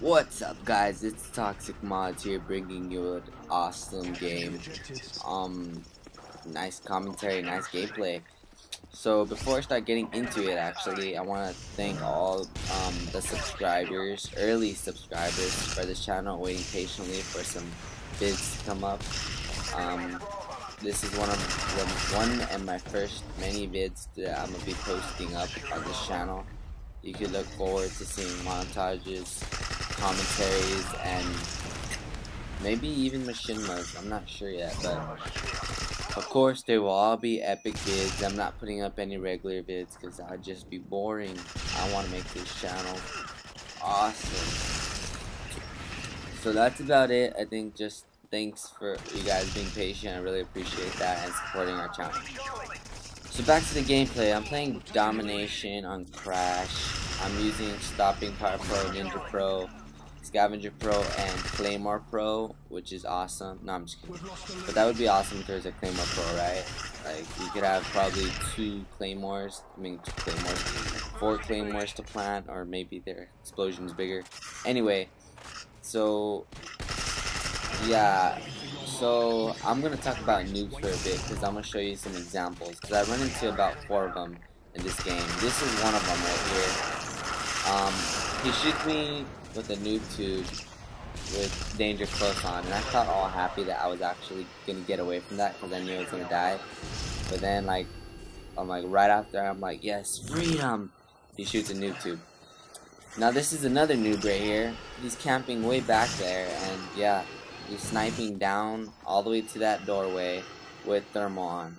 What's up, guys? It's Toxic Mods here, bringing you an awesome game. Nice commentary, nice gameplay. So before I start getting into it, actually, I want to thank all the subscribers, early subscribers for this channel, waiting patiently for some vids to come up. This is one and my first many vids that I'm gonna be posting up on this channel. You could look forward to seeing montages, commentaries, and maybe even machinimas. I'm not sure yet, but of course they will all be epic vids. I'm not putting up any regular vids because I'd just be boring. I want to make this channel awesome. So that's about it. I think just thanks for you guys being patient. I really appreciate that and supporting our channel. So back to the gameplay. I'm playing Domination on Crash. I'm using Stopping Power Pro, Ninja Pro, Scavenger Pro, and Claymore Pro, which is awesome. No, I'm just kidding. But that would be awesome if there's a Claymore Pro, right? Like, you could have probably 4 Claymores to plant, or maybe their explosion's bigger. Anyway, so yeah. So I'm gonna talk about nukes for a bit because I'm gonna show you some examples. Because I run into about 4 of them in this game. This is one of them right here. He shoots me with a nuke tube with danger close on, and I felt all happy that I was actually gonna get away from that because I knew I was gonna die. But then, like, I'm like right after, I'm like, yes, freedom. He shoots a nuke tube. Now this is another noob right here. He's camping way back there, and yeah. He's sniping down all the way to that doorway with thermal on.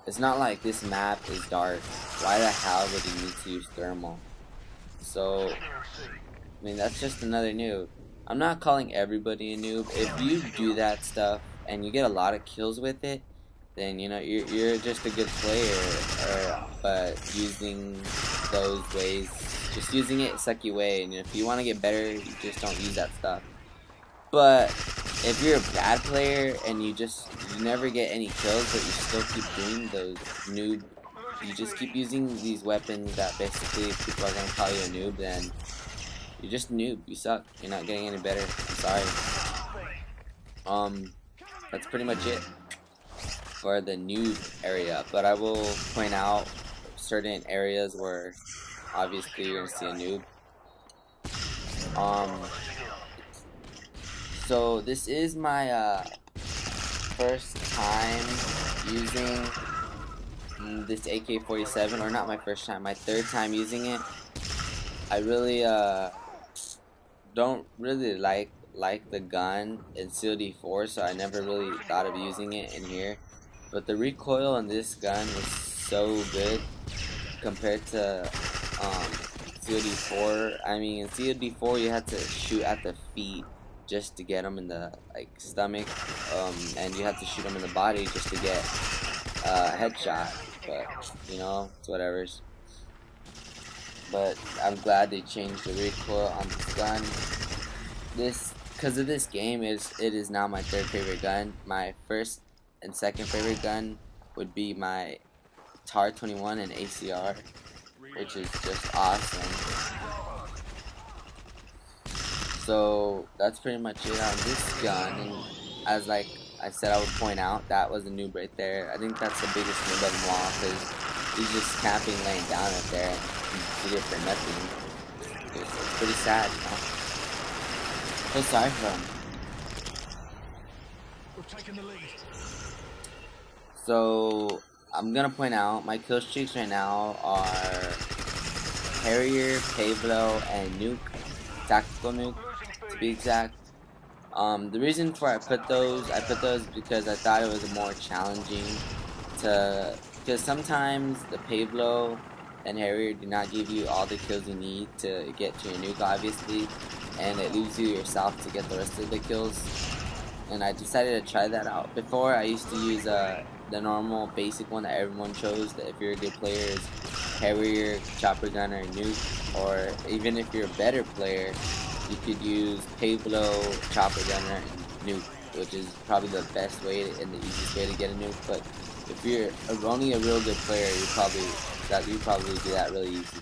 It's not like this map is dark. Why the hell would he need to use thermal? So, I mean, that's just another noob. I'm not calling everybody a noob. If you do that stuff and you get a lot of kills with it, then you know you're just a good player. But using those ways, just using it suck you away. And if you want to get better, you just don't use that stuff. But if you're a bad player and you never get any kills, but you still keep doing those noob, you just keep using these weapons that basically people are gonna call you a noob, then you're just a noob. You suck. You're not getting any better. I'm sorry. That's pretty much it for the noob area. But I will point out certain areas where obviously you're gonna see a noob. So this is my first time using this AK-47, or not my first time, my 3rd time using it. I really don't really like the gun in COD4, so I never really thought of using it in here. But the recoil on this gun was so good compared to COD4. I mean, in COD4 you had to shoot at the feet just to get them in the stomach, and you have to shoot them in the body just to get a headshot. But you know, it's whatever's. But I'm glad they changed the recoil on this gun. Because of this game, it is now my 3rd favorite gun. My 1st and 2nd favorite gun would be my TAR-21 and ACR, which is just awesome. So that's pretty much it on this gun, and as like I said, I would point out that was a noob right there. I think that's the biggest noob of them all because he's just camping, laying down right there, and he did it for nothing. It's pretty sad, you know. So sorry for him. We've taken the lead. So I'm gonna point out my kill streaks right now are Harrier, Pavlo, and Nuke, Tactical Nuke to be exact. The reason for I put those because I thought it was more challenging because sometimes the Pavlo and Harrier do not give you all the kills you need to get to your nuke, obviously, and it leaves you yourself to get the rest of the kills. And I decided to try that out. Before, I used to use the normal basic one that everyone chose, that if you're a good player is Harrier, Chopper Gunner, Nuke, or even if you're a better player, you could use Pavlo, Chopper Gunner, and Nuke, which is probably the best way and the easiest way to get a nuke. But if you're only a real good player, you probably do that really easy.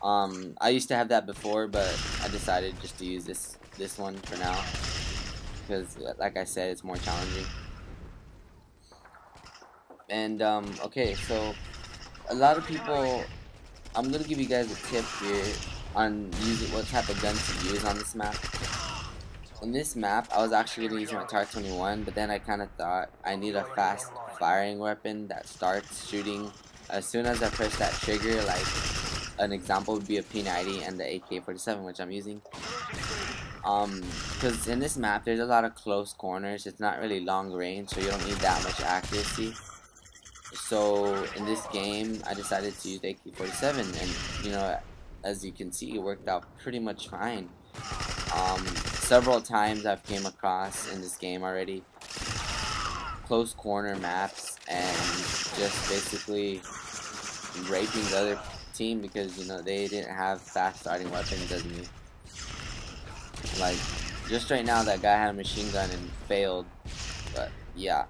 I used to have that before, but I decided just to use this one for now because, like I said, it's more challenging. And okay, so a lot of people, I'm gonna give you guys a tip here on what type of guns to use on this map. On this map, I was actually gonna use my TAR-21, but then I kind of thought I need a fast firing weapon that starts shooting as soon as I press that trigger. Like an example would be a P90 and the AK-47, which I'm using. Because in this map, there's a lot of close corners. It's not really long range, so you don't need that much accuracy. So in this game, I decided to use AK-47, and you know, as you can see, it worked out pretty much fine. Several times I've came across in this game already close corner maps and just basically raping the other team because, you know, they didn't have fast starting weapons as me. Like just right now, that guy had a machine gun and failed. But yeah,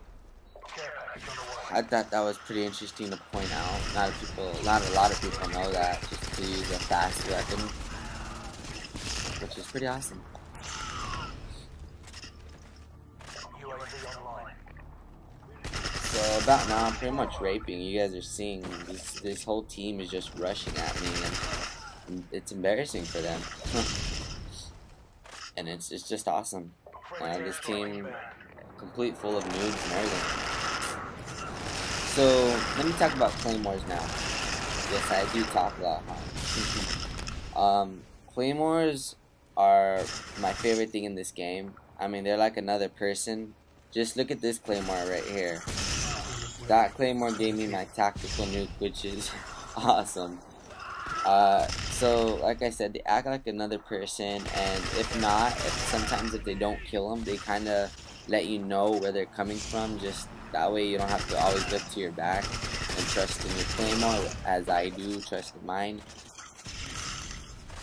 I thought that was pretty interesting to point out. Not a lot of people know that, just to use a fast weapon, which is pretty awesome. So about now, I'm pretty much raping. You guys are seeing this whole team is just rushing at me, and it's embarrassing for them. And it's just awesome. This team complete full of noobs and everything. So let me talk about claymores now. Yes, I do talk a lot, huh? Claymores are my favorite thing in this game. I mean, they're like another person. Just look at this claymore right here. That claymore gave me my tactical nuke, which is awesome. So like I said, they act like another person, and sometimes if they don't kill them, they kind of let you know where they're coming from. Just that way you don't have to always look to your back and trust in your claymore, as I do trust in mine.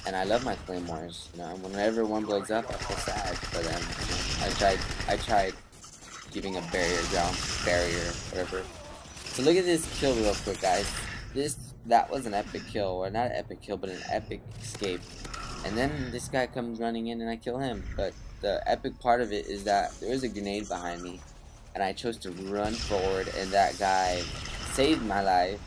And I love my claymores. You know, whenever one blows up, I feel sad for them. You know, I tried giving a barrier, whatever. So look at this kill real quick, guys. That was an epic kill, or not an epic kill, but an epic escape. And then this guy comes running in and I kill him. But the epic part of it is that there was a grenade behind me, and I chose to run forward, and that guy saved my life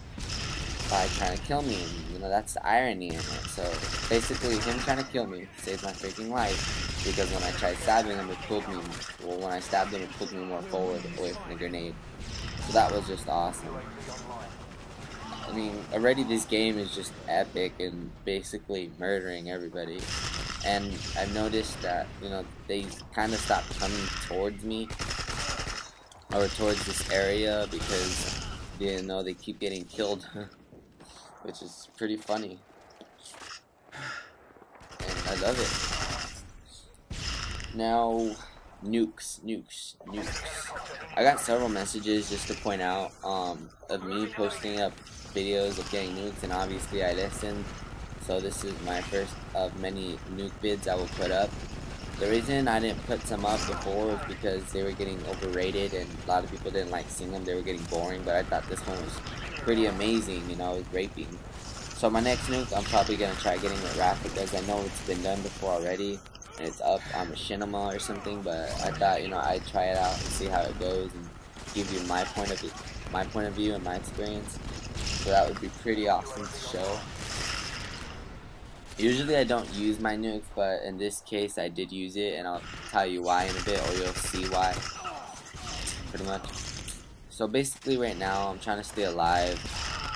by trying to kill me. And, you know, that's the irony in it. So basically, him trying to kill me saved my freaking life, because when I tried stabbing him, it pulled me. Well, when I stabbed him, it pulled me more forward away from the grenade. So that was just awesome. I mean, already this game is just epic and basically murdering everybody. And I've noticed that, you know, they kind of stopped coming towards me or towards this area because, you know, they keep getting killed, which is pretty funny. And I love it. Now, nukes. I got several messages just to point out of me posting up videos of getting nukes, and obviously I listened. So this is my first of many nuke vids I will put up. The reason I didn't put some up before was because they were getting overrated and a lot of people didn't like seeing them. They were getting boring, but I thought this one was pretty amazing. You know, it was raping. So my next nuke, I'm probably gonna try getting with Rapid, because I know it's been done before already and it's up on Machinima or something. But I thought, you know, I'd try it out and see how it goes and give you my point of view and my experience. So that would be pretty awesome to show. Usually I don't use my nukes, but in this case I did use it, and I'll tell you why in a bit, or you'll see why, pretty much. So basically right now I'm trying to stay alive.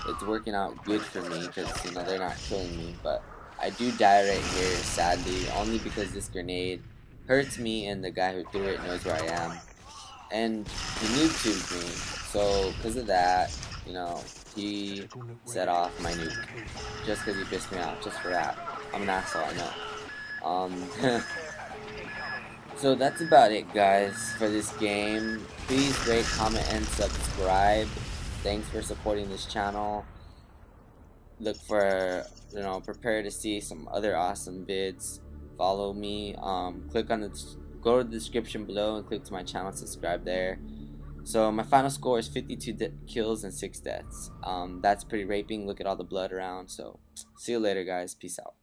It's working out good for me because, you know, they're not killing me, but I do die right here, sadly, only because this grenade hurts me and the guy who threw it knows where I am. And he noob tubed me, so because of that, you know, he set off my nuke just because he pissed me off, just for that. I'm an asshole, I know. So that's about it, guys, for this game. Please rate, comment, and subscribe. Thanks for supporting this channel. Look for, you know, prepare to see some other awesome vids. Follow me. Go to the description below and click to my channel, subscribe there. So my final score is 52 kills and 6 deaths. That's pretty raping. Look at all the blood around. So see you later, guys. Peace out.